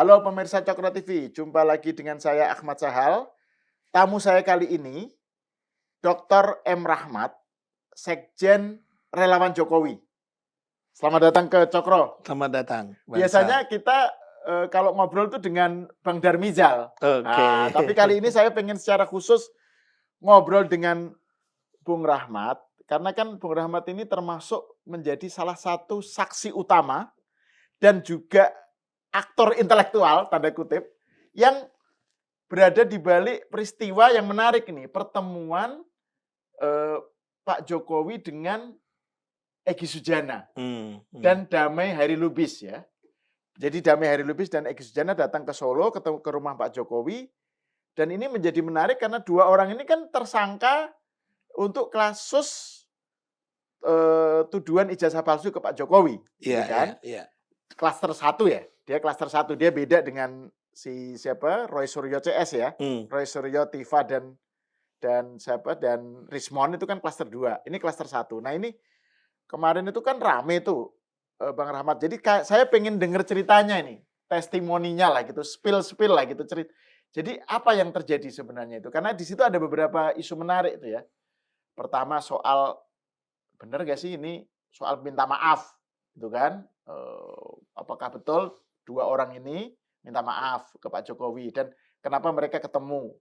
Halo pemirsa Cokro TV, jumpa lagi dengan saya Ahmad Sahal. Tamu saya kali ini, Dr. M. Rahmat, Sekjen Relawan Jokowi. Selamat datang ke Cokro. Selamat datang, Bang Biasanya Sal. kita kalau ngobrol tuh dengan Bang Darmizal. Oke. Tapi kali ini saya pengen secara khusus ngobrol dengan Bung Rahmat. Karena kan Bung Rahmat ini termasuk menjadi salah satu saksi utama dan juga aktor intelektual, tanda kutip, yang berada di balik peristiwa yang menarik ini, pertemuan Pak Jokowi dengan Egy Sujana dan Damai Hari Lubis ya. Jadi Damai Hari Lubis dan Egy Sujana datang ke Solo, ketemu ke rumah Pak Jokowi, dan ini menjadi menarik karena dua orang ini kan tersangka untuk kasus tuduhan ijazah palsu ke Pak Jokowi, Iya, kan? iya. Klaster 1 ya, dia klaster 1, dia beda dengan si siapa Roy Suryo CS ya, Roy Suryo, Tifa dan siapa dan Rismon itu kan klaster 2, ini klaster 1. Nah ini kemarin itu kan rame tuh Bang Rahmat. Jadi saya pengen denger ceritanya ini, testimoninya lah gitu, spill lah gitu cerita. Jadi apa yang terjadi sebenarnya itu? Karena di situ ada beberapa isu menarik itu ya. Pertama soal bener gak sih ini soal minta maaf gitu kan? Apakah betul dua orang ini minta maaf ke Pak Jokowi dan kenapa mereka ketemu?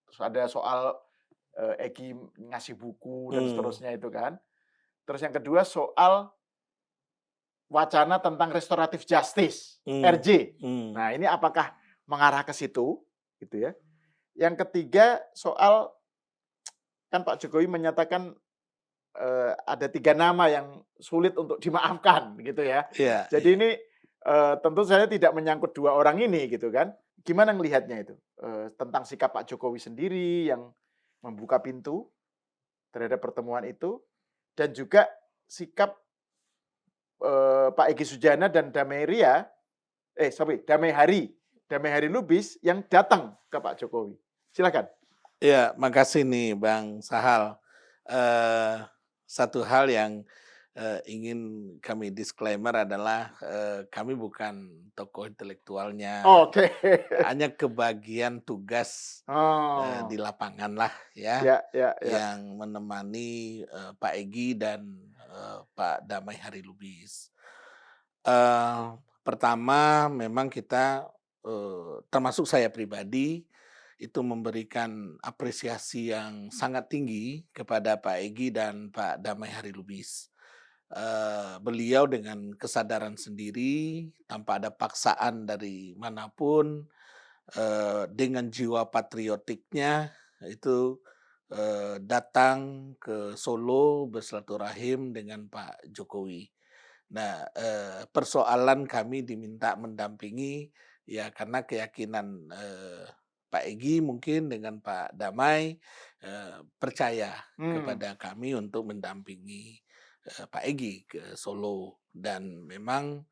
Terus ada soal Egy ngasih buku dan seterusnya itu kan. Terus yang kedua soal wacana tentang restoratif justice, RJ. Nah, ini apakah mengarah ke situ gitu ya. Yang ketiga soal kan Pak Jokowi menyatakan ada 3 nama yang sulit untuk dimaafkan gitu ya. Iya, Jadi ini tentu saya tidak menyangkut dua orang ini gitu kan. Gimana ngelihatnya itu? Tentang sikap Pak Jokowi sendiri yang membuka pintu terhadap pertemuan itu dan juga sikap Pak Egy Sujana dan Damai Hari Lubis yang datang ke Pak Jokowi. Silakan. iya. Makasih nih, Bang Sahal. Satu hal yang ingin kami disclaimer adalah kami bukan tokoh intelektualnya, Oke. hanya kebagian tugas Oh. di lapangan lah ya, Ya, ya, ya. yang menemani Pak Egy dan Pak Damai Hari Lubis. Pertama memang kita, termasuk saya pribadi, itu memberikan apresiasi yang sangat tinggi kepada Pak Egy dan Pak Damai Hari Lubis. Beliau dengan kesadaran sendiri, tanpa ada paksaan dari manapun, dengan jiwa patriotiknya, itu, datang ke Solo bersilaturahim dengan Pak Jokowi. Nah, persoalan kami diminta mendampingi, ya karena keyakinan, Pak Egy mungkin dengan Pak Damai, percaya kepada kami untuk mendampingi, Pak Egy ke Solo. Dan memang,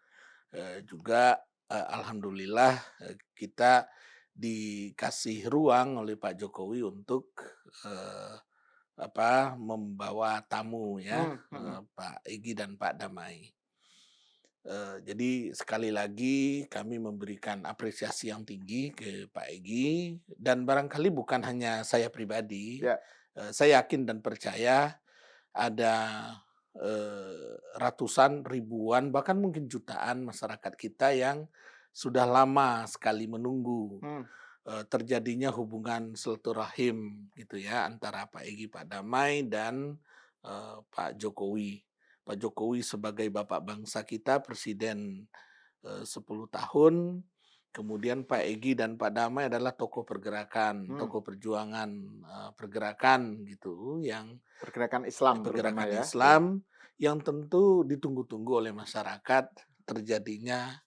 juga, alhamdulillah, kita dikasih ruang oleh Pak Jokowi untuk, membawa tamu ya, Pak Egy dan Pak Damai. Jadi sekali lagi kami memberikan apresiasi yang tinggi ke Pak Egy dan barangkali bukan hanya saya pribadi, Ya. saya yakin dan percaya ada, ratusan, ribuan, bahkan mungkin jutaan masyarakat kita yang sudah lama sekali menunggu, terjadinya hubungan silaturahim gitu ya antara Pak Egy, Pak Damai dan, Pak Jokowi. Pak Jokowi sebagai bapak bangsa kita, presiden, 10 tahun, kemudian Pak Egy dan Pak Damai adalah tokoh pergerakan, tokoh perjuangan, pergerakan gitu yang Pergerakan Islam terutama pergerakan ya. Islam yang tentu ditunggu-tunggu oleh masyarakat terjadinya,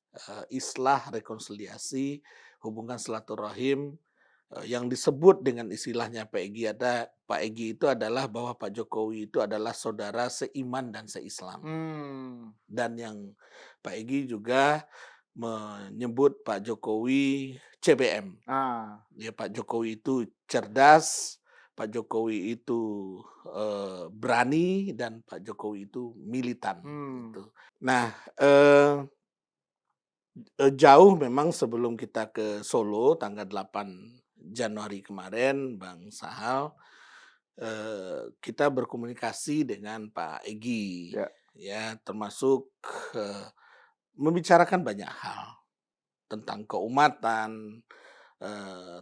islah, rekonsiliasi, hubungan silaturahim. Yang disebut dengan istilahnya Pak Egy itu adalah bahwa Pak Jokowi itu adalah saudara seiman dan seislam. Dan yang Pak Egy juga menyebut Pak Jokowi CBM. Ya, Pak Jokowi itu cerdas, Pak Jokowi itu berani, dan Pak Jokowi itu militan. Gitu. Nah, Jauh memang sebelum kita ke Solo tanggal 8 Januari kemarin, Bang Sahal, kita berkomunikasi dengan Pak Egy, Ya, ya termasuk, eee, membicarakan banyak hal tentang keumatan,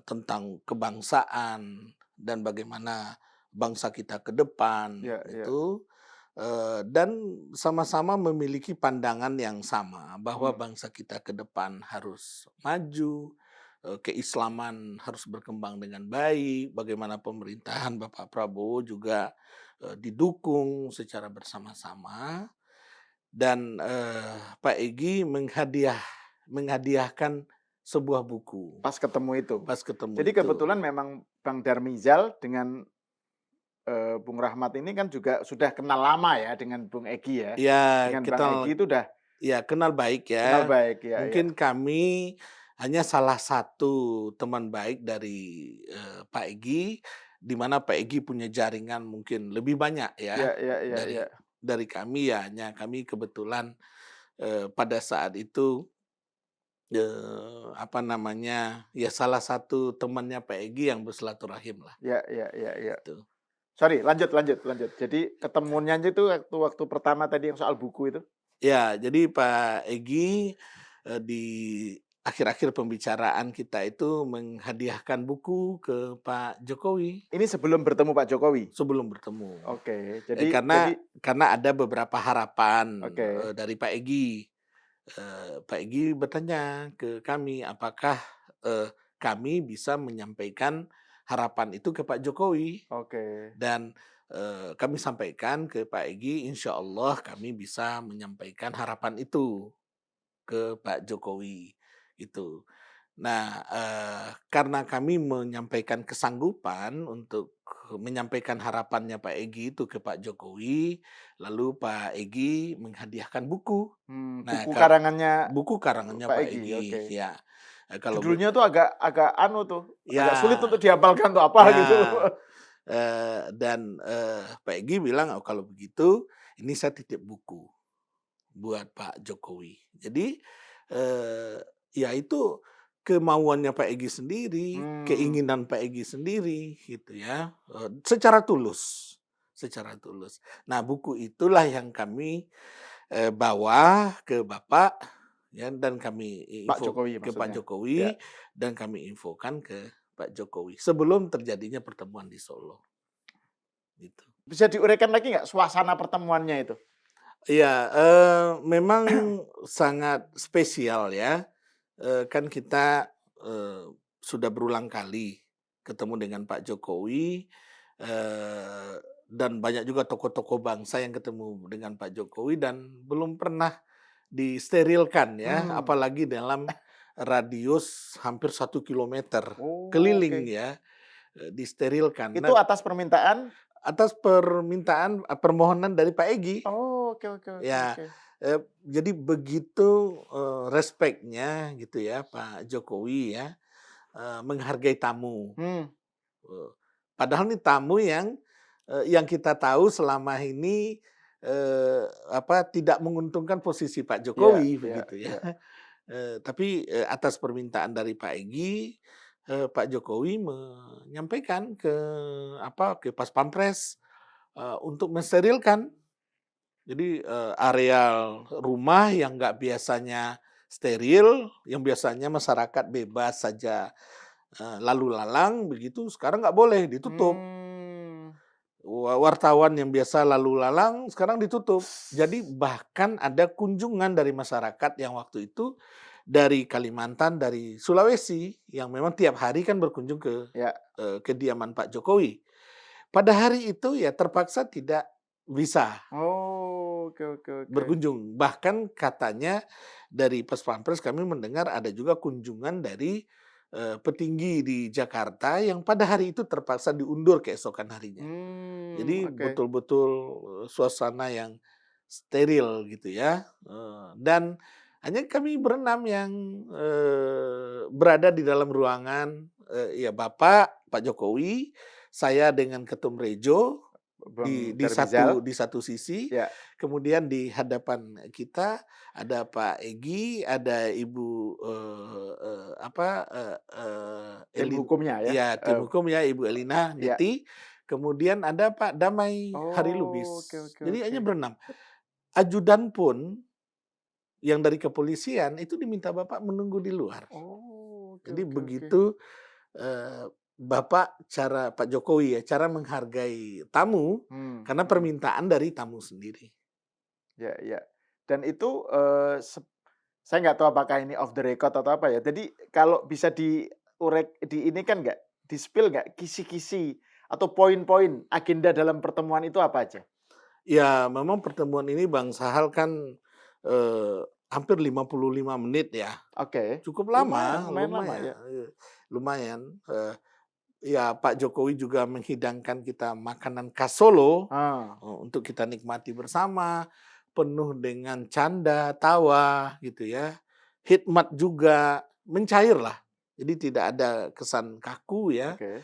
tentang kebangsaan, dan bagaimana bangsa kita ke depan, ya, ya. itu. Dan sama-sama memiliki pandangan yang sama bahwa Hmm. bangsa kita ke depan harus maju, keislaman harus berkembang dengan baik, bagaimana pemerintahan Bapak Prabowo juga didukung secara bersama-sama, dan Pak Egy menghadiahkan sebuah buku Pas ketemu itu. pas ketemu Jadi itu. kebetulan memang Bang Darmizal dengan Bung Rahmat ini kan juga sudah kenal lama ya dengan Bung Egy ya. Ya Dengan Bang kita Egy itu udah Ya, kenal baik kenal ya. baik ya, ya. Mungkin kami hanya salah satu teman baik dari Pak Egy, di mana Pak Egy punya jaringan mungkin lebih banyak Ya, ya ya, ya, ya. dari kami, ya hanya kami kebetulan pada saat itu apa namanya, ya salah satu temannya Pak Egy yang bersilaturahim lah, Ya, ya, ya, ya. gitu. Sorry, lanjut, lanjut, lanjut. Jadi ketemunya itu waktu pertama tadi yang soal buku itu. Ya, jadi Pak Egy di akhir-akhir pembicaraan kita itu menghadiahkan buku ke Pak Jokowi Ini sebelum bertemu Pak Jokowi. sebelum bertemu. Oke, Karena ada beberapa harapan oke. dari Pak Egy. Pak Egy bertanya ke kami, apakah kami bisa menyampaikan harapan itu ke Pak Jokowi, Oke. dan kami sampaikan ke Pak Egy, insya Allah kami bisa menyampaikan harapan itu ke Pak Jokowi, itu. Nah, karena kami menyampaikan kesanggupan untuk menyampaikan harapannya Pak Egy itu ke Pak Jokowi, lalu Pak Egy menghadiahkan buku. Nah, Buku karangannya buku karangannya Pak Pak Egy, Egy, oke. ya. Kalau Judulnya tuh agak agak anu tuh, agak sulit ya, untuk dihafalkan tuh apa gitu. ya, dan Pak Egy bilang, "Oh, kalau begitu ini saya titip buku buat Pak Jokowi." Jadi, ya itu kemauannya Pak Egy sendiri, Hmm, keinginan Pak Egy sendiri gitu ya, secara tulus, secara tulus. Nah, buku itulah yang kami bawa ke Bapak ya, dan kami Pak info Jokowi ke Pak maksudnya. Ya. Jokowi, dan kami infokan ke Pak Jokowi sebelum terjadinya pertemuan di Solo, gitu. Bisa diuraikan lagi nggak suasana pertemuannya itu? Iya, memang sangat spesial ya, kan kita sudah berulang kali ketemu dengan Pak Jokowi, eee, dan banyak juga tokoh-tokoh bangsa yang ketemu dengan Pak Jokowi dan belum pernah disterilkan ya, Hmm, apalagi dalam radius hampir 1 kilometer oh, keliling oke. ya, disterilkan. Itu Nah, atas permintaan? atas permohonan dari Pak Egy. Oh, oke, oke, oke, Ya, oke. jadi begitu respeknya gitu ya Pak Jokowi ya, menghargai tamu. Hmm, Eee, Padahal nih tamu yang kita tahu selama ini, tidak menguntungkan posisi Pak iya, Jokowi iya, begitu ya. iya. Tapi atas permintaan dari Pak Egy, Pak Jokowi menyampaikan ke Pas Pampres, untuk mensterilkan. Jadi, areal rumah yang nggak biasanya steril, yang biasanya masyarakat bebas saja, lalu lalang begitu, sekarang nggak boleh, ditutup. Hmm, Wartawan yang biasa lalu lalang sekarang ditutup. Jadi bahkan ada kunjungan dari masyarakat yang waktu itu dari Kalimantan, dari Sulawesi, yang memang tiap hari kan berkunjung ke ya. kediaman Pak Jokowi. Pada hari itu ya terpaksa tidak bisa Oh, oke, oke, oke. berkunjung. Bahkan katanya dari Pas Pampres kami mendengar ada juga kunjungan dari petinggi di Jakarta yang pada hari itu terpaksa diundur keesokan harinya. Jadi Oke. betul-betul suasana yang steril gitu ya, dan hanya kami berenam yang berada di dalam ruangan, ya Bapak, Pak Jokowi, saya dengan Ketum Rejo, di Bang di Darmizal. di satu sisi, Ya, kemudian di hadapan kita ada Pak Egy, ada Ibu, apa, tim hukumnya ya. ya tim hukum ya, Ibu Elina Ya. Niti, kemudian ada Pak Damai Oh, oke Harilubis. oke Jadi oke. hanya berenam. Ajudan pun yang dari kepolisian itu diminta Bapak menunggu di luar. Oh, oke Jadi oke oke. begitu, Bapak Pak Jokowi ya, cara menghargai tamu, karena Mhm. permintaan dari tamu sendiri. Ya ya. Dan itu, saya nggak tahu apakah ini off the record atau apa ya. Jadi kalau bisa di ini kan nggak, di-spill nggak kisi-kisi atau poin-poin agenda dalam pertemuan itu apa aja? Ya memang pertemuan ini Bang Sahal kan, hampir 55 menit ya, Oke. cukup Lumayan lama, lumayan lama ya. lumayan, ya Pak Jokowi juga menghidangkan kita makanan khas Solo, Ah, untuk kita nikmati bersama, penuh dengan canda, tawa gitu ya. Hikmat juga, mencairlah. Jadi tidak ada kesan kaku ya. oke.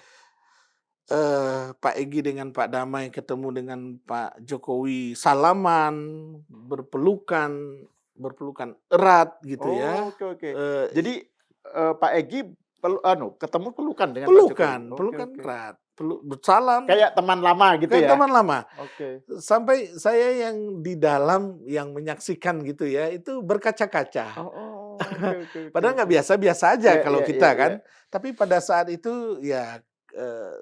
Pak Egy dengan Pak Damai ketemu dengan Pak Jokowi salaman, berpelukan berpelukan erat gitu ya. Oh, oke oke. Eee, Jadi, Pak Egy ketemu pelukan dengan Pak Jokowi? Oke pelukan oke. erat, bersalam Kayak teman lama gitu kayak ya? teman lama. Oke. Sampai saya yang di dalam yang menyaksikan gitu ya, itu berkaca-kaca. Oh oh, oke oke oke Padahal nggak oke. biasa-biasa aja Ya kalau ya ya kita ya. kan. Tapi pada saat itu ya,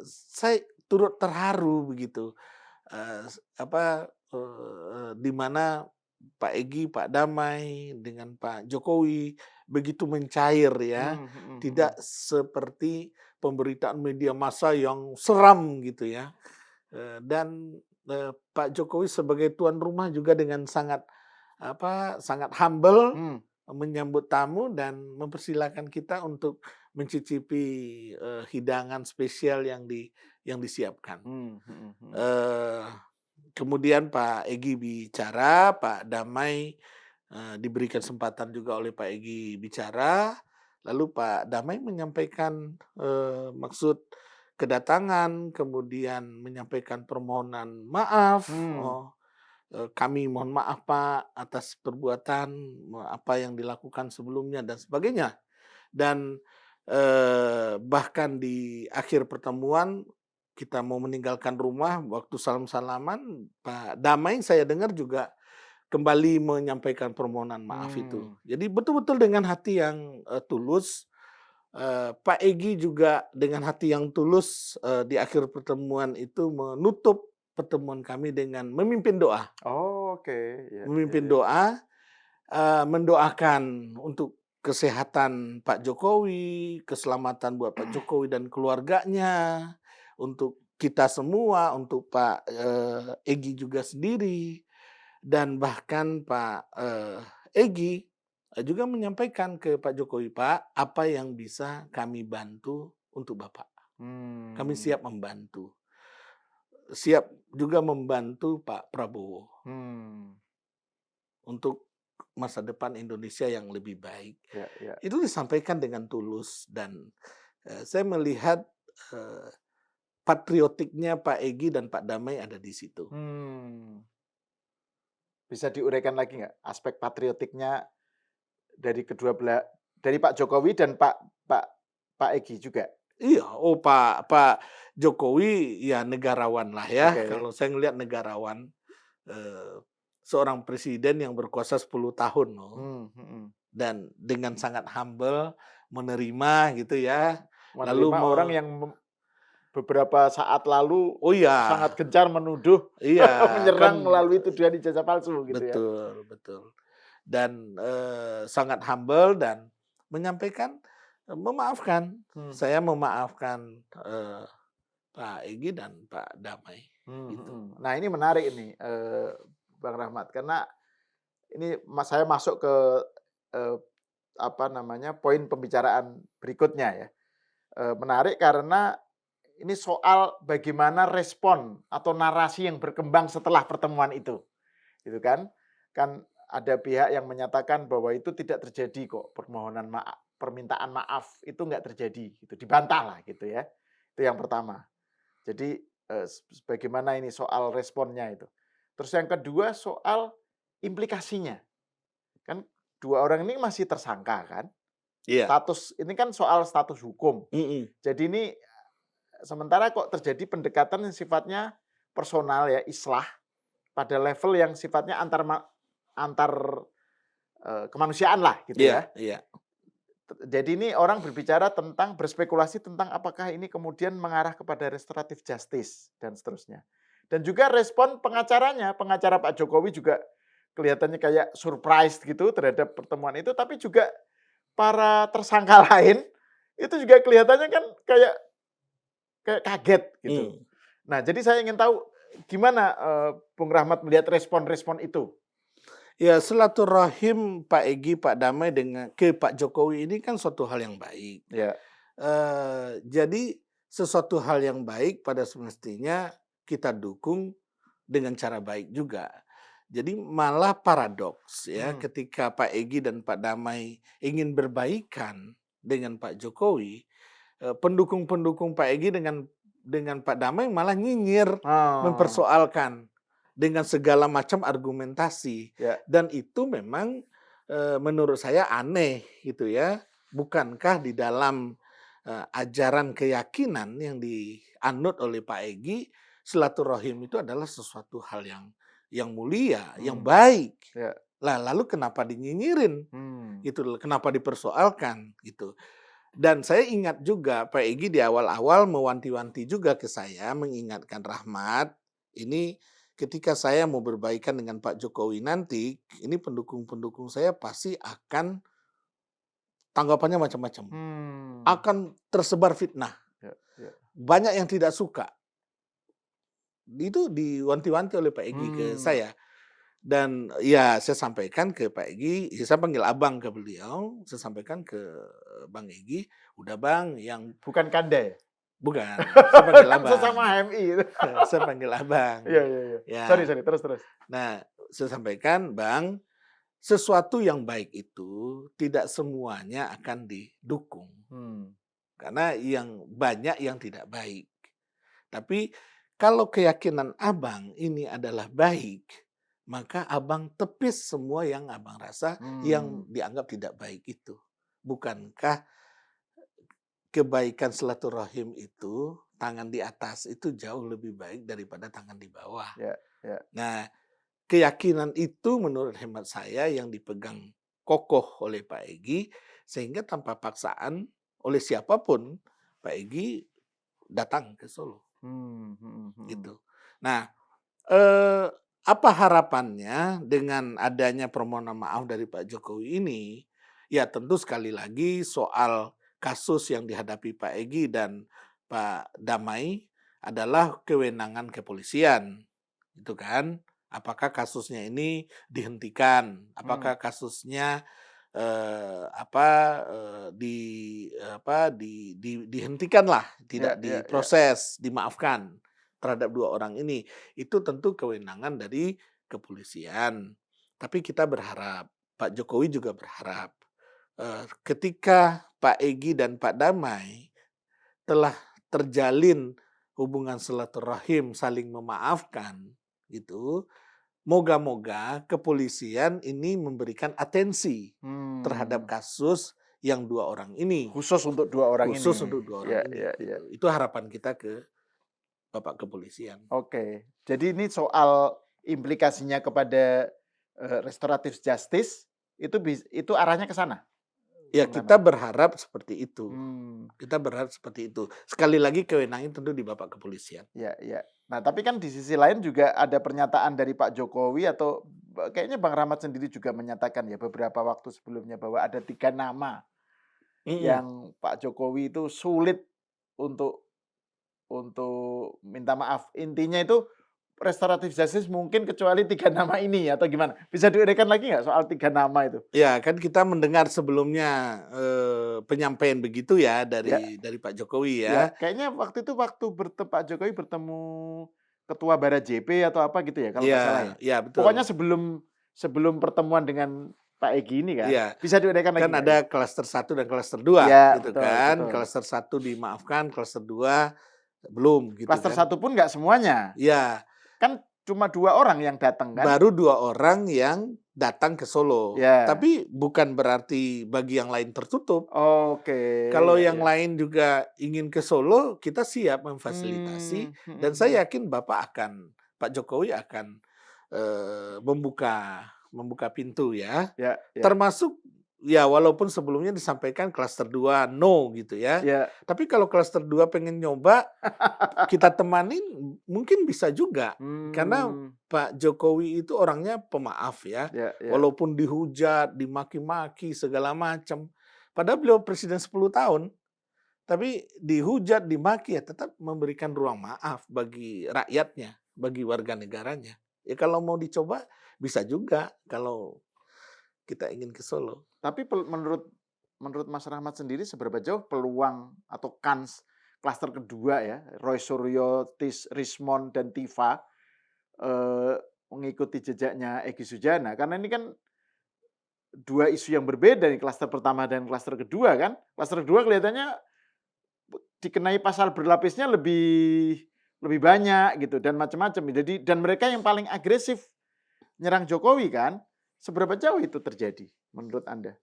saya turut terharu begitu. Di mana Pak Egy, Pak Damai dengan Pak Jokowi begitu mencair ya. Mmm, mhm mhm. Tidak seperti pemberitaan media massa yang seram gitu ya. Dan, Pak Jokowi sebagai tuan rumah juga dengan sangat, sangat humble Mmm, menyambut tamu dan mempersilahkan kita untuk mencicipi, hidangan spesial yang disiapkan. mhm mhm. Eee, Kemudian Pak Egy bicara, Pak Damai, diberi kesempatan juga oleh Pak Egy bicara, lalu Pak Damai menyampaikan, maksud kedatangan, kemudian menyampaikan permohonan maaf, Mmm, "Kami mohon maaf Pak atas perbuatan, apa yang dilakukan sebelumnya," dan sebagainya. Dan, bahkan di akhir pertemuan kita mau meninggalkan rumah, waktu salam-salaman, Pak Damai saya dengar juga kembali menyampaikan permohonan maaf itu. mmm, Jadi betul-betul dengan hati yang, tulus, Pak Egy juga dengan hati yang tulus, di akhir pertemuan itu menutup pertemuan kami dengan memimpin doa. oke, ya ya Memimpin ya. doa, mendoakan untuk kesehatan Pak Jokowi, keselamatan buat Pak Jokowi dan keluarganya, untuk kita semua, untuk Pak, Egy juga sendiri, dan bahkan Pak, Egy, juga menyampaikan ke Pak Jokowi, "Pak, apa yang bisa kami bantu untuk Bapak? Kami Mmm, siap membantu." Siap juga membantu Pak Prabowo mmm, untuk masa depan Indonesia yang lebih baik. ya ya. Itu disampaikan dengan tulus dan, saya melihat, eee, patriotiknya Pak Egy dan Pak Damai ada di situ. Mmm, bisa diuraikan lagi nggak aspek patriotiknya dari dari Pak Jokowi dan Pak Pak Pak Egy juga? Iya, oh Pak Jokowi ya negarawan lah ya, Oke. kalau saya ngelihat negarawan, eee, seorang presiden yang berkuasa 10 tahun loh, Mhm. dan dengan sangat humble menerima gitu ya, lalu Menerima orang yang beberapa saat lalu oh iya, sangat gencar menuduh, iya kan, menyerang melalui tuduhan ijazah palsu gitu ya? betul betul. Dan, sangat humble dan menyampaikan, memaafkan. Mmm, Saya memaafkan, Pak Egy dan Pak Damai, gitu. mhm. Nah ini menarik ini, Bang Rahmat, karena ini saya masuk ke, eee, apa namanya, poin pembicaraan berikutnya ya. Menarik karena ini soal bagaimana respon atau narasi yang berkembang setelah pertemuan itu, gitu kan. Kan ada pihak yang menyatakan bahwa itu tidak terjadi kok, permintaan maaf itu nggak terjadi gitu, dibantah lah gitu ya. Itu yang pertama. Jadi bagaimana ini soal responnya itu. Terus yang kedua soal implikasinya. Kan 2 orang ini masih tersangka kan. Iya. Status ini kan soal status hukum. Jadi ini sementara kok terjadi pendekatan yang sifatnya personal ya, islah pada level yang sifatnya antar kemanusiaan lah gitu ya. Iya. Jadi ini orang berbicara tentang berspekulasi tentang apakah ini kemudian mengarah kepada restoratif justice dan seterusnya. Dan juga respon pengacara Pak Jokowi juga kelihatannya kayak surprise gitu terhadap pertemuan itu, tapi juga para tersangka lain itu juga kelihatannya kan kayak kaget gitu. Nah, jadi saya ingin tahu gimana Bung Rahmat melihat respon-respon itu? Ya, silaturahim Pak Egy, Pak Damai ke Pak Jokowi ini kan suatu hal yang baik. Ya. Jadi sesuatu hal yang baik pada semestinya kita dukung dengan cara baik juga. Jadi malah paradoks ya ketika Pak Egy dan Pak Damai ingin berbaikan dengan Pak Jokowi, pendukung-pendukung Pak Egy dengan Pak Damai malah nyinyir, mempersoalkan dengan segala macam argumentasi. Dan itu memang menurut saya aneh gitu ya. Bukankah di dalam ajaran keyakinan yang dianut oleh Pak Egy, silaturahim itu adalah sesuatu hal yang mulia, yang baik. Lah lalu kenapa dinyinyirin? Gitu, kenapa dipersoalkan gitu. Dan saya ingat juga Pak Egy di awal-awal mewanti-wanti juga ke saya, mengingatkan Rahmat, ini ketika saya mau berbaikan dengan Pak Jokowi nanti, ini pendukung-pendukung saya pasti akan tanggapannya macam-macam. Akan tersebar fitnah. Banyak yang tidak suka. Itu diwanti-wanti oleh Pak Egy ke saya. Dan ya saya sampaikan ke Pak Egy, saya panggil abang ke beliau, saya sampaikan ke Bang Egy, udah Bang yang... Bukan Kanda ya? Bukan, saya panggil abang. Sesama HMI. Saya panggil abang. Iya. Sorry, terus. Nah, saya sampaikan, Bang, sesuatu yang baik itu tidak semuanya akan didukung. Karena yang banyak yang tidak baik. Tapi kalau keyakinan abang ini adalah baik, maka abang tepis semua yang abang rasa yang dianggap tidak baik itu. Bukankah kebaikan silaturahim itu, tangan di atas itu jauh lebih baik daripada tangan di bawah. Nah, keyakinan itu menurut hemat saya yang dipegang kokoh oleh Pak Egy, sehingga tanpa paksaan oleh siapapun, Pak Egy datang ke Solo. Gitu. Nah, apa harapannya dengan adanya permohonan maaf dari Pak Jokowi ini? Ya tentu sekali lagi soal kasus yang dihadapi Pak Egy dan Pak Damai adalah kewenangan kepolisian, gitu kan? Apakah kasusnya ini dihentikan? Apakah kasusnya dihentikan lah, tidak diproses, dimaafkan terhadap 2 orang ini? Itu tentu kewenangan dari kepolisian. Tapi kita berharap, Pak Jokowi juga berharap, ketika Pak Egy dan Pak Damai telah terjalin hubungan silaturahim, saling memaafkan, gitu. Moga-moga kepolisian ini memberikan atensi terhadap kasus yang 2 orang ini. Khusus untuk 2 orang ini. Khusus untuk 2 orang ini. Itu harapan kita ke Bapak Kepolisian. Oke. Jadi ini soal implikasinya kepada restoratif justice itu arahnya ke sana. Ya, kita berharap seperti itu. Kita berharap seperti itu. Sekali lagi kewenangan tentu di Bapak Kepolisian. Ya. Nah, tapi kan di sisi lain juga ada pernyataan dari Pak Jokowi atau kayaknya Bang Rahmat sendiri juga menyatakan ya beberapa waktu sebelumnya bahwa ada 3 nama yang Pak Jokowi itu sulit untuk minta maaf. Intinya itu restoratif justice mungkin kecuali 3 nama ini atau gimana? Bisa diuraikan lagi nggak soal 3 nama itu? Ya, kan kita mendengar sebelumnya penyampaian begitu ya dari Pak Jokowi ya. Kayaknya waktu Pak Jokowi bertemu Ketua Bara JP atau apa gitu ya kalau nggak salah ya. Iya, betul. Pokoknya sebelum pertemuan dengan Pak Egy ini kan. Bisa diuraikan lagi. Kan ada klaster 1 dan klaster 2 gitu kan. Betul. Klaster 1 dimaafkan, klaster 2 belum gitu Klaster kan. 1 pun nggak semuanya. Ya, Kan cuma 2 orang yang datang kan? baru 2 orang yang datang ke Solo. Ya. Tapi bukan berarti bagi yang lain tertutup. Oke, Kalau ya yang ya. lain juga ingin ke Solo, kita siap memfasilitasi dan saya yakin Pak Jokowi akan membuka pintu ya. Ya ya. Termasuk ya walaupun sebelumnya disampaikan klaster 2 no gitu ya. Ya. Tapi kalau klaster 2 pengen nyoba, kita temanin mungkin bisa juga. Karena Pak Jokowi itu orangnya pemaaf ya. Ya ya. Walaupun dihujat, dimaki-maki segala macam. Padahal beliau presiden 10 tahun. Tapi dihujat, dimaki ya tetap memberikan ruang maaf bagi rakyatnya, bagi warga negaranya. Ya kalau mau dicoba bisa juga kalau kita ingin ke Solo. Tapi menurut Mas Rahmat sendiri seberapa jauh peluang atau kans klaster kedua ya, Roy Suryo, Rismon dan Tifa mengikuti jejaknya Egy Sujana? Karena ini kan 2 isu yang berbeda nih, klaster pertama dan klaster kedua kan. Klaster kedua kelihatannya dikenai pasal berlapisnya lebih banyak gitu dan macam-macam. Jadi dan mereka yang paling agresif nyerang Jokowi kan. Seberapa jauh itu terjadi menurut Anda?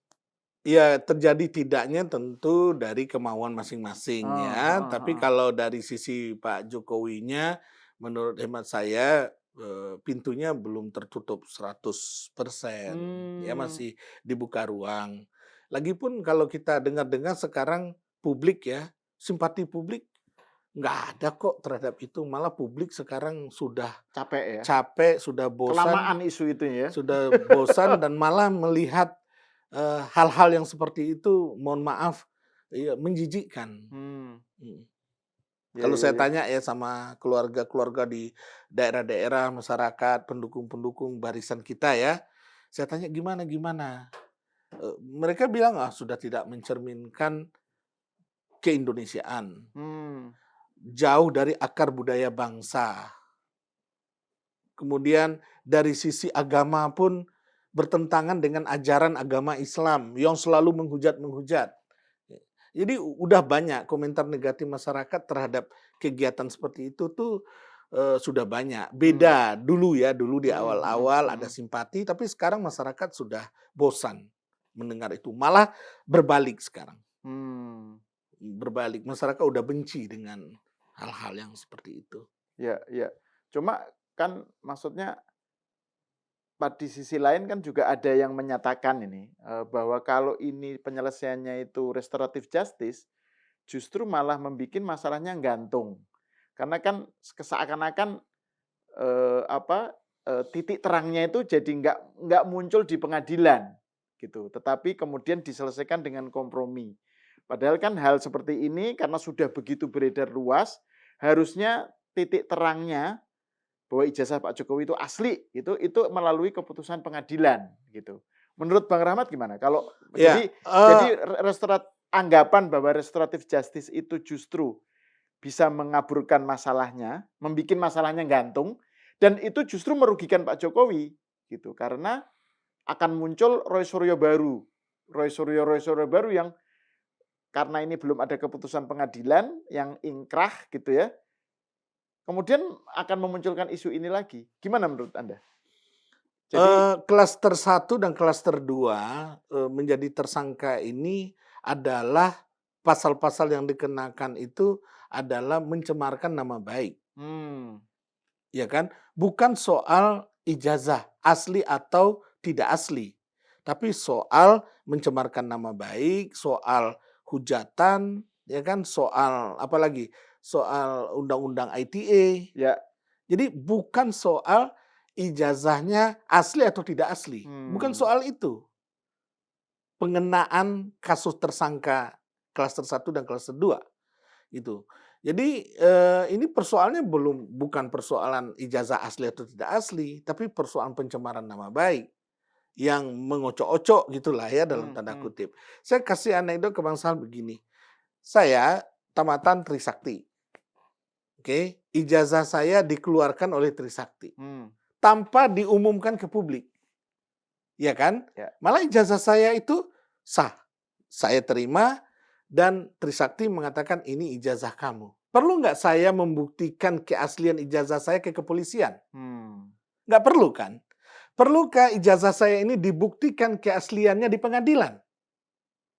Ya terjadi tidaknya tentu dari kemauan masing-masing ya. Tapi Heeh. kalau dari sisi Pak Jokowinya, menurut hemat saya pintunya belum tertutup 100%. Ya masih dibuka ruang. Lagipun kalau kita dengar-dengar sekarang publik ya, simpati publik nggak ada kok terhadap itu. Malah publik sekarang sudah Capek ya? capek, sudah bosan, Kelamaan isu itu ya? dan malah melihat hal-hal yang seperti itu, mohon maaf, ya menjijikkan. Ya Kalau ya saya ya. tanya ya sama keluarga-keluarga di daerah-daerah, masyarakat, pendukung-pendukung barisan kita ya, saya tanya gimana? Mereka bilang, sudah tidak mencerminkan keindonesiaan, jauh dari akar budaya bangsa. Kemudian dari sisi agama pun bertentangan dengan ajaran agama Islam yang selalu menghujat. Jadi udah banyak komentar negatif masyarakat terhadap kegiatan seperti itu tuh sudah banyak. Beda dulu di awal-awal ada simpati, tapi sekarang masyarakat sudah bosan mendengar itu. Malah berbalik sekarang. Berbalik, masyarakat udah benci dengan hal-hal yang seperti itu. Ya ya. Cuma kan maksudnya di sisi lain kan juga ada yang menyatakan ini bahwa kalau ini penyelesaiannya itu restoratif justice, justru malah membuat masalahnya gantung. Karena kan seakan-akan titik terangnya itu jadi nggak muncul di pengadilan gitu, tetapi kemudian diselesaikan dengan kompromi. Padahal kan hal seperti ini karena sudah begitu beredar luas, harusnya titik terangnya bahwa ijazah Pak Jokowi itu asli, itu melalui keputusan pengadilan gitu. Menurut Bang Rahmat gimana? Kalau Ya, jadi anggapan bahwa restoratif justice itu justru bisa mengaburkan masalahnya, membuat masalahnya gantung, dan itu justru merugikan Pak Jokowi gitu, karena akan muncul Roy Suryo baru, Roy Suryo baru yang karena ini belum ada keputusan pengadilan yang ingkrah gitu ya. Kemudian akan memunculkan isu ini lagi. Gimana menurut Anda? Jadi klaster 1 dan klaster 2 menjadi tersangka ini adalah pasal-pasal yang dikenakan itu adalah mencemarkan nama baik. Ya kan? Bukan soal ijazah asli atau tidak asli. Tapi soal mencemarkan nama baik, soal hujatan, ya kan? Soal apa lagi? Soal undang-undang ITE. Ya. Jadi bukan soal ijazahnya asli atau tidak asli. Bukan soal itu. Pengenaan kasus tersangka klaster 1 dan klaster 2. Gitu. Jadi ini persoalannya bukan persoalan ijazah asli atau tidak asli, tapi persoalan pencemaran nama baik yang mengocok-ocok gitulah ya dalam tanda kutip. Saya kasih anekdot kebangsaan begini. Saya tamatan Trisakti. Oke, ijazah saya dikeluarkan oleh Trisakti tanpa diumumkan ke publik. Ya kan? Ya. Malah ijazah saya itu sah. Saya terima dan Trisakti mengatakan ini ijazah kamu. Perlu nggak saya membuktikan keaslian ijazah saya ke kepolisian? Hmm. Nggak perlu kan? Perlukah ijazah saya ini dibuktikan keasliannya di pengadilan?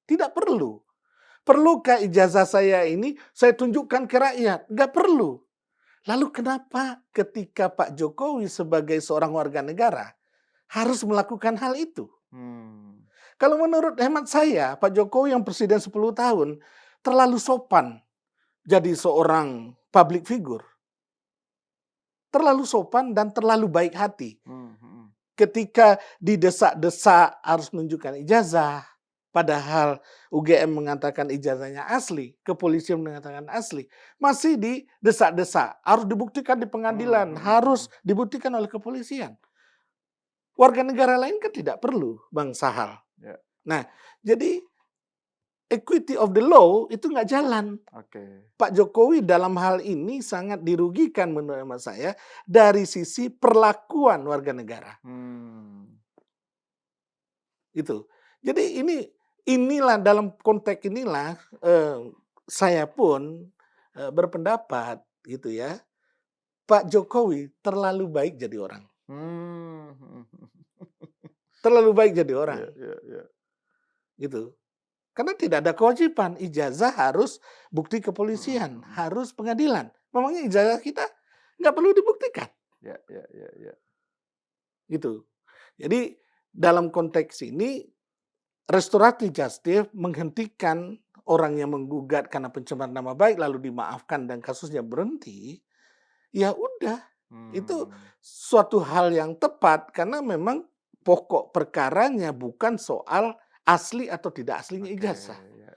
Tidak perlu. Perlukah ijazah saya ini saya tunjukkan ke rakyat? Nggak perlu. Lalu kenapa ketika Pak Jokowi sebagai seorang warga negara harus melakukan hal itu? Hmm. Kalau menurut hemat saya, Pak Jokowi yang presiden 10 tahun terlalu sopan jadi seorang public figure. Terlalu sopan dan terlalu baik hati. Hmm. Hmm. Ketika didesak-desak harus menunjukkan ijazah, padahal UGM mengatakan ijazahnya asli, kepolisian mengatakan asli, masih didesak-desak, harus dibuktikan di pengadilan, harus dibuktikan oleh kepolisian. Warga negara lain kan tidak perlu, Bang Sahal. Ya. Nah, jadi equity of the law itu nggak jalan. Oke. Pak Jokowi dalam hal ini sangat dirugikan menurut hemat saya dari sisi perlakuan warga negara. Hmm. Itu. Jadi inilah dalam konteks inilah saya pun berpendapat gitu ya. Pak Jokowi terlalu baik jadi orang. Hmm. Terlalu baik jadi orang. Ya. Gitu. Karena tidak ada kewajiban ijazah harus bukti kepolisian, harus pengadilan. Memangnya ijazah kita nggak perlu dibuktikan. Ya. Gitu. Jadi dalam konteks ini restoratif justice menghentikan orang yang menggugat karena pencemaran nama baik lalu dimaafkan dan kasusnya berhenti. Ya udah, itu suatu hal yang tepat karena memang pokok perkaranya bukan soal asli atau tidak aslinya ijazah. Ya.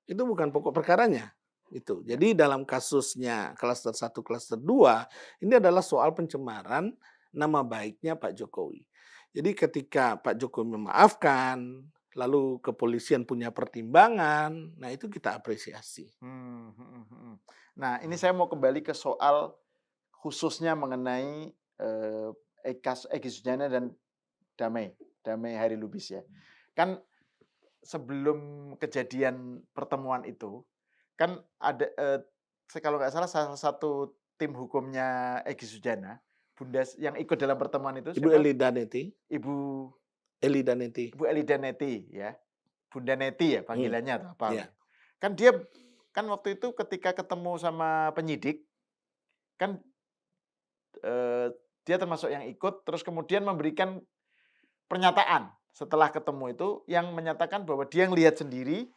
Itu bukan pokok perkaranya. Itu. Jadi dalam kasusnya klaster 1, klaster 2, ini adalah soal pencemaran nama baiknya Pak Jokowi. Jadi ketika Pak Jokowi memaafkan, lalu kepolisian punya pertimbangan, nah itu kita apresiasi. Nah, ini saya mau kembali ke soal khususnya mengenai Egy Sujana dan Damai Hari Lubis ya. Kan sebelum kejadian pertemuan itu, kan ada kalau nggak salah satu tim hukumnya Egy Sujana, Bunda yang ikut dalam pertemuan itu Ibu siapa? Elida Neti. Ibu Elida Neti ya. Bunda Neti ya panggilannya atau apa? Yeah. Kan dia waktu itu ketika ketemu sama penyidik kan dia termasuk yang ikut terus kemudian memberikan pernyataan setelah ketemu itu yang menyatakan bahwa dia ngelihat sendiri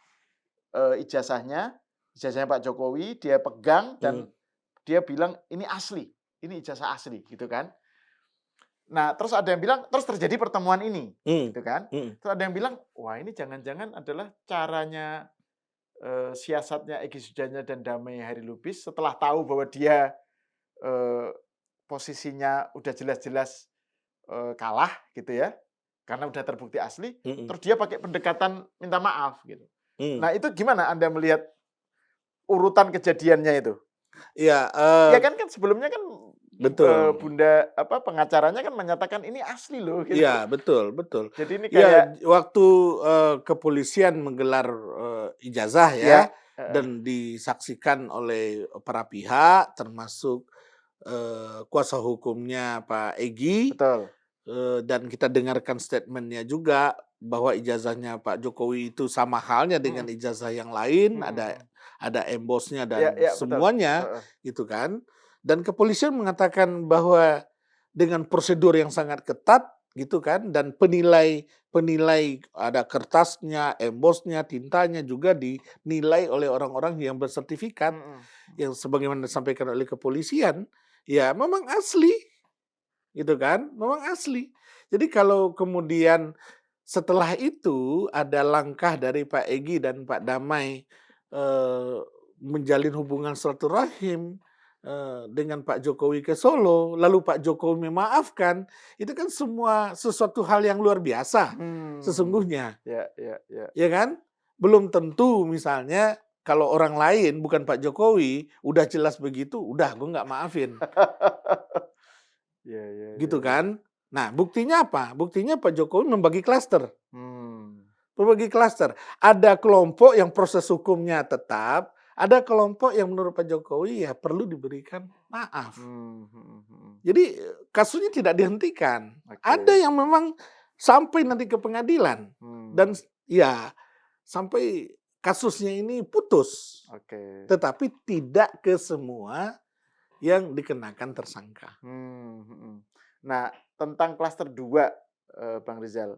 ijazahnya Pak Jokowi dia pegang dan dia bilang ini asli, ini ijazah asli gitu kan. Nah, terus ada yang bilang, terus terjadi pertemuan ini, gitu kan. Terus ada yang bilang, wah ini jangan-jangan adalah caranya siasatnya Egy Sujana dan Damai Hari Lubis setelah tahu bahwa dia posisinya udah jelas-jelas kalah gitu ya, karena udah terbukti asli, terus dia pakai pendekatan minta maaf gitu. Nah itu gimana Anda melihat urutan kejadiannya itu? Ya, ya kan sebelumnya kan betul. Bunda pengacaranya kan menyatakan ini asli loh. Gitu. Iya betul. Jadi ini kayak waktu kepolisian menggelar ijazah ya dan disaksikan oleh para pihak termasuk kuasa hukumnya Pak Egy. Betul. Dan kita dengarkan statementnya juga bahwa ijazahnya Pak Jokowi itu sama halnya dengan ijazah yang lain, ada embosnya dan semuanya, gitu kan. Dan kepolisian mengatakan bahwa dengan prosedur yang sangat ketat, gitu kan, dan penilai ada kertasnya, embosnya, tintanya juga dinilai oleh orang-orang yang bersertifikat, yang sebagaimana disampaikan oleh kepolisian, ya memang asli. Gitu kan, memang asli. Jadi kalau kemudian setelah itu ada langkah dari Pak Egy dan Pak Damai menjalin hubungan silaturahim dengan Pak Jokowi ke Solo, lalu Pak Jokowi memaafkan, itu kan semua sesuatu hal yang luar biasa sesungguhnya. Ya kan? Belum tentu misalnya kalau orang lain bukan Pak Jokowi udah jelas begitu, udah gue nggak maafin. Gitu kan? Nah, buktinya apa? Buktinya Pak Jokowi membagi klaster. Membagi klaster. Ada kelompok yang proses hukumnya tetap, ada kelompok yang menurut Pak Jokowi ya perlu diberikan maaf. Jadi kasusnya tidak dihentikan. Ada yang memang sampai nanti ke pengadilan dan ya sampai kasusnya ini putus. Tetapi tidak ke semua yang dikenakan tersangka. Nah, tentang klaster 2, Bang Rizal,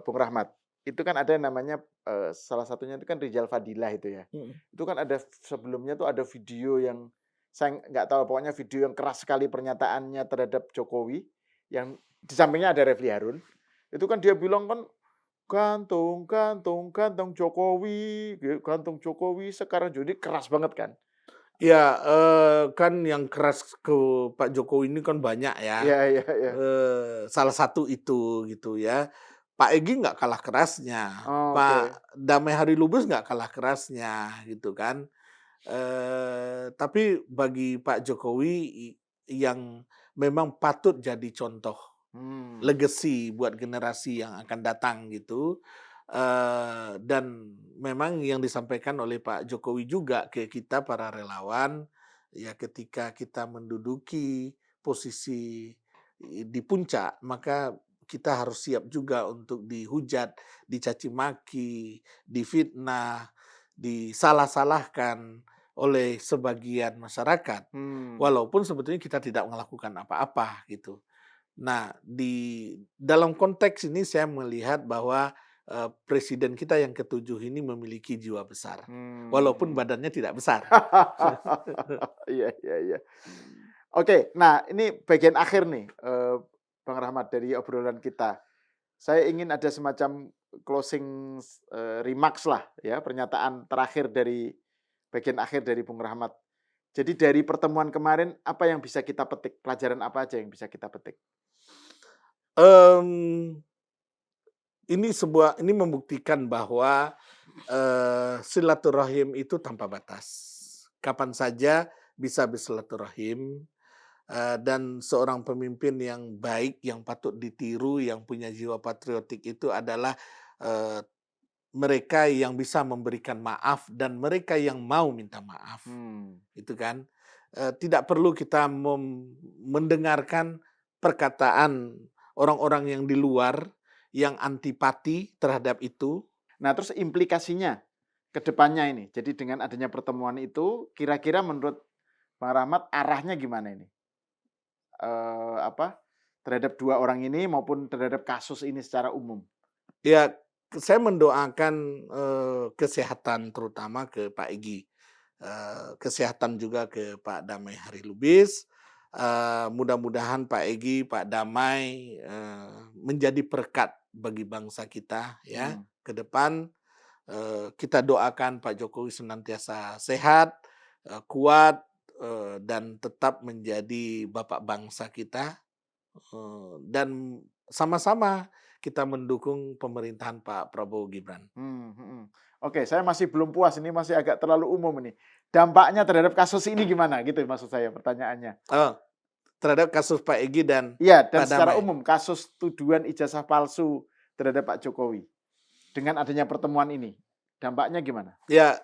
Bung Rahmat, itu kan ada yang namanya salah satunya itu kan Rizal Fadilah itu ya. Itu kan ada sebelumnya tuh ada video yang saya nggak tahu, pokoknya video yang keras sekali pernyataannya terhadap Jokowi, yang di sampingnya ada Refli Harun. Itu kan dia bilang kan gantung Jokowi sekarang, jadi keras banget kan. Ya, kan yang keras ke Pak Jokowi ini kan banyak ya. Iya. Salah satu itu gitu ya. Pak Egy nggak kalah kerasnya, Pak Damai Hari Lubis nggak kalah kerasnya gitu kan. Tapi bagi Pak Jokowi yang memang patut jadi contoh legacy buat generasi yang akan datang gitu. Dan memang yang disampaikan oleh Pak Jokowi juga ke kita para relawan, ya ketika kita menduduki posisi di puncak, maka kita harus siap juga untuk dihujat, dicaci maki, difitnah, disalah-salahkan oleh sebagian masyarakat. Walaupun sebetulnya kita tidak melakukan apa-apa gitu. Nah, di dalam konteks ini saya melihat bahwa presiden kita yang ke-7 ini memiliki jiwa besar. Walaupun badannya tidak besar. Iya. Oke, nah ini bagian akhir nih, Bang Rahmat, dari obrolan kita. Saya ingin ada semacam closing remarks lah ya, pernyataan terakhir dari bagian akhir dari Bung Rahmat. Jadi dari pertemuan kemarin apa yang bisa kita petik? Pelajaran apa aja yang bisa kita petik? Ini membuktikan bahwa silaturahim itu tanpa batas. Kapan saja bisa bersilaturahim. Dan seorang pemimpin yang baik, yang patut ditiru, yang punya jiwa patriotik itu adalah mereka yang bisa memberikan maaf dan mereka yang mau minta maaf. Itu kan. Tidak perlu kita mendengarkan perkataan orang-orang yang di luar yang antipati terhadap itu. Nah, terus implikasinya ke depannya ini. Jadi dengan adanya pertemuan itu, kira-kira menurut Bang Rahmat arahnya gimana ini? Terhadap 2 orang ini maupun terhadap kasus ini secara umum? Ya, saya mendoakan kesehatan terutama ke Pak Egy. Kesehatan juga ke Pak Damai Hari Lubis. Mudah-mudahan Pak Egy, Pak Damai menjadi berkat bagi bangsa kita ya ke depan. Kita doakan Pak Jokowi senantiasa sehat, kuat, dan tetap menjadi bapak bangsa kita. Dan sama-sama kita mendukung pemerintahan Pak Prabowo Gibran. Oke, saya masih belum puas, ini masih agak terlalu umum ini. Dampaknya terhadap kasus ini gimana gitu maksud saya pertanyaannya. Terhadap kasus Pak Egy dan dan Pak secara Damai. umum kasus tuduhan ijazah palsu terhadap Pak Jokowi. Dengan adanya pertemuan ini, dampaknya gimana? Ya,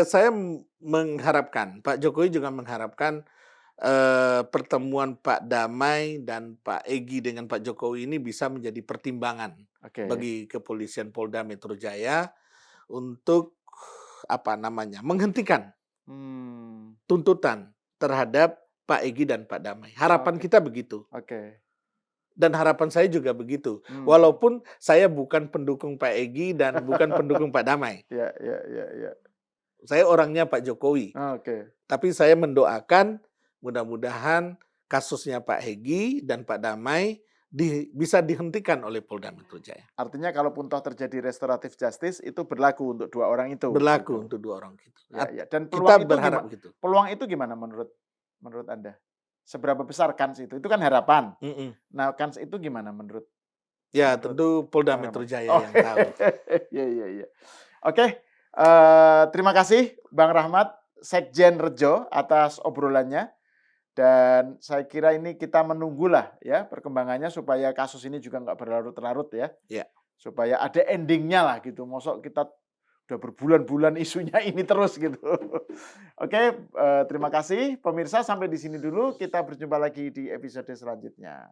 saya mengharapkan, Pak Jokowi juga mengharapkan pertemuan Pak Damai dan Pak Egy dengan Pak Jokowi ini bisa menjadi pertimbangan bagi kepolisian Polda Metro Jaya untuk menghentikan tuntutan terhadap Pak Egy dan Pak Damai. Harapan kita begitu. Dan harapan saya juga begitu. Walaupun saya bukan pendukung Pak Egy dan bukan pendukung Pak Damai. Saya orangnya Pak Jokowi. Tapi saya mendoakan mudah-mudahan kasusnya Pak Egy dan Pak Damai bisa dihentikan oleh Polda Metro Jaya. Artinya kalaupun toh terjadi restoratif justice itu berlaku untuk 2 orang itu. Berlaku untuk 2 orang itu. Dan kita berharap begitu. Peluang itu gimana menurut Anda? Seberapa besar kans itu? Itu kan harapan. Nah, kans itu gimana menurut? Ya, tentu Polda Metro Jaya yang tahu. Iya. Oke, terima kasih Bang Rahmat, Sekjen Rejo atas obrolannya. Dan saya kira ini kita menunggulah ya perkembangannya supaya kasus ini juga nggak berlarut-larut ya. Supaya ada endingnya lah gitu. Mosok kita udah berbulan-bulan isunya ini terus gitu. Oke, terima kasih pemirsa, sampai di sini dulu. Kita berjumpa lagi di episode selanjutnya.